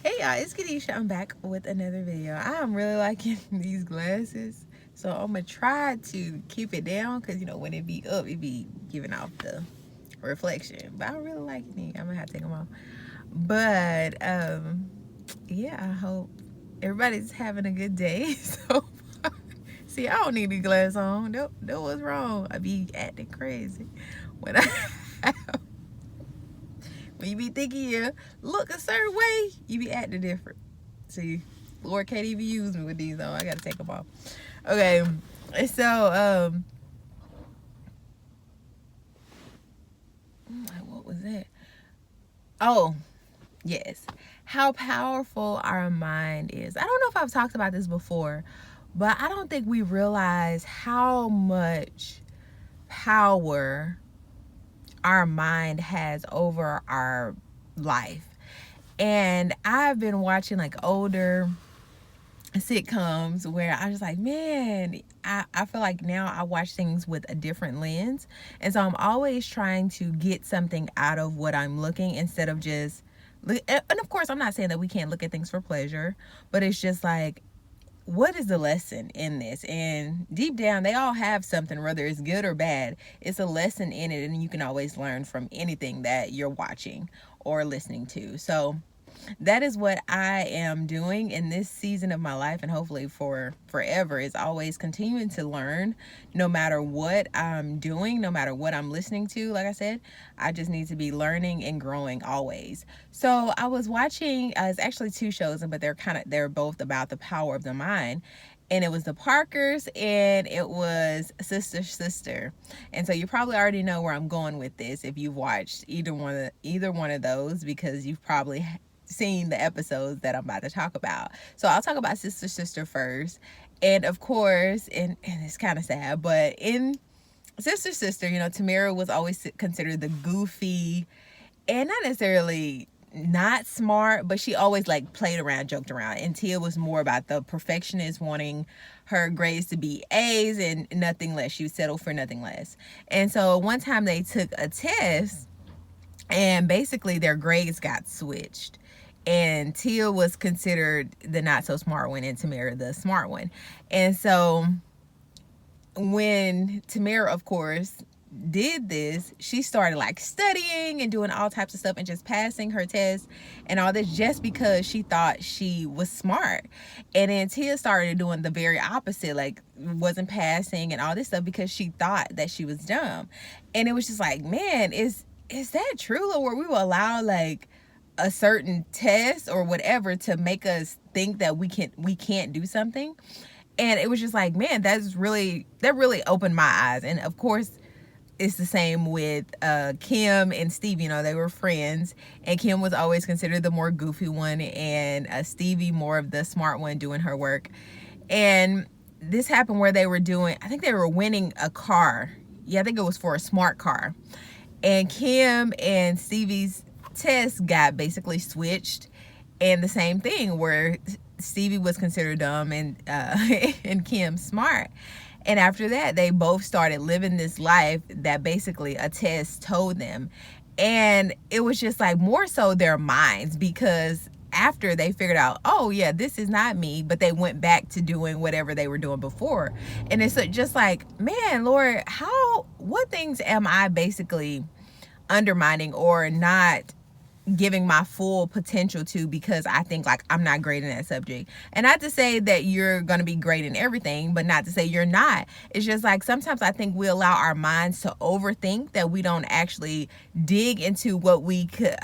Hey y'all, it's Kadisha. I'm back with another video. I'm really liking these glasses. So I'm gonna try to keep it down because when it be up, it be giving off the reflection. But I really like it. I'm gonna have to take them off. But yeah, I hope everybody's having a good day so far. See, I don't need these glasses on. That was wrong. I be acting crazy when I when you be thinking you look a certain way, you be acting different. See, Lord can't even use me with these on. I gotta take them off. Okay, so what was that? Oh, yes, how powerful our mind is. I don't know if I've talked about this before, but I don't think we realize how much power our mind has over our life. And I've been watching like older sitcoms where I was like, man, I feel like now I watch things with a different lens. And so I'm always trying to get something out of what I'm looking instead of just, and of course, I'm not saying that we can't look at things for pleasure, but it's just like, what is the lesson in this? And deep down, they all have something, whether it's good or bad. It's a lesson in it, and you can always learn from anything that you're watching or listening to. So that is what I am doing in this season of my life, and hopefully for forever, is always continuing to learn no matter what I'm doing, no matter what I'm listening to. Like I said, I just need to be learning and growing always. So I was watching, it's actually two shows, but they're both about the power of the mind. And it was the Parkers and it was Sister Sister. And so you probably already know where I'm going with this if you've watched either one of those, because you've probably seen the episodes that I'm about to talk about. So I'll talk about Sister Sister first. And of course, and it's kind of sad, but in Sister Sister, Tamara was always considered the goofy and not necessarily not smart, but she always like played around, joked around. And Tia was more about the perfectionist, wanting her grades to be A's and nothing less. She would settle for nothing less. And so one time they took a test and basically their grades got switched. And Tia was considered the not so smart one and Tamara the smart one. And so when Tamara, of course, did this, she started like studying and doing all types of stuff and just passing her test and all this just because she thought she was smart. And then Tia started doing the very opposite, like wasn't passing and all this stuff because she thought that she was dumb. And it was just like, man, is that true? Or we will allow like a certain test or whatever to make us think that we can't do something. And it was just like, man, that really opened my eyes. And of course, it's the same with Kim and Stevie. They were friends, and Kim was always considered the more goofy one, and Stevie more of the smart one doing her work. And this happened where I think they were winning a car. Yeah, I think it was for a smart car. And Kim and Stevie's test got basically switched, and the same thing where Stevie was considered dumb and and Kim smart. And after that, they both started living this life that basically a test told them. And it was just like more so their minds, because after they figured out, oh yeah, this is not me, but they went back to doing whatever they were doing before. And it's just like, man, Lord, what things am I basically undermining or not giving my full potential to because I think like I'm not great in that subject? And not to say that you're going to be great in everything, but not to say you're not. It's just like sometimes I think we allow our minds to overthink, that we don't actually dig into what we could,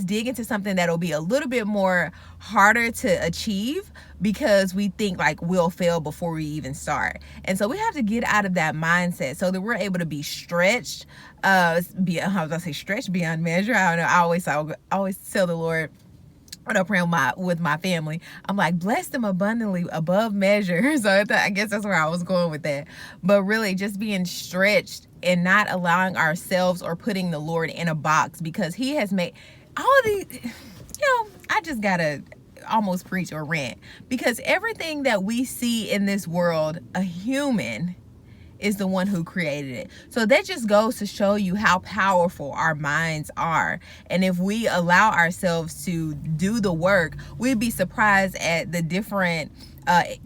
dig into something that'll be a little bit more harder to achieve, because we think like we'll fail before we even start. And so we have to get out of that mindset so that we're able to be stretched, stretched beyond measure. I don't know. I always tell the Lord, when I'm praying with my family, I'm like, bless them abundantly above measure. So I guess that's where I was going with that. But really just being stretched and not allowing ourselves or putting the Lord in a box, because he has made all of these, I just gotta almost preach or rant, because everything that we see in this world, a human is the one who created it. So that just goes to show you how powerful our minds are. And if we allow ourselves to do the work, we'd be surprised at the different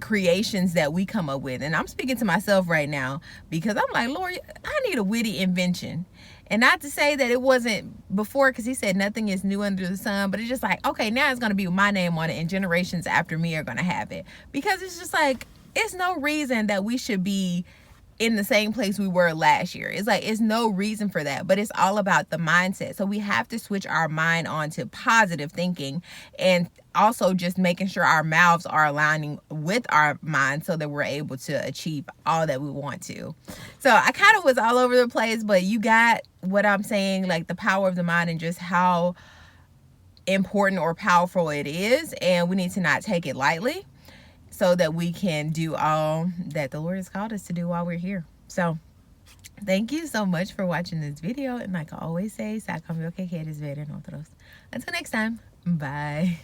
creations that we come up with. And I'm speaking to myself right now because I'm like, Lord, I need a witty invention. And not to say that it wasn't before, because he said nothing is new under the sun, but it's just like, okay, now it's going to be my name on it, and generations after me are going to have it. Because it's just like, it's no reason that we should be in the same place we were last year. It's like, it's no reason for that, but it's all about the mindset. So we have to switch our mind on to positive thinking, and also just making sure our mouths are aligning with our mind so that we're able to achieve all that we want to. So I kind of was all over the place, but you got what I'm saying, like the power of the mind and just how important or powerful it is, and we need to not take it lightly, so that we can do all that the Lord has called us to do while we're here. So thank you so much for watching this video. And like I always say, sa kami okay, que eres ver en otros. Until next time, bye.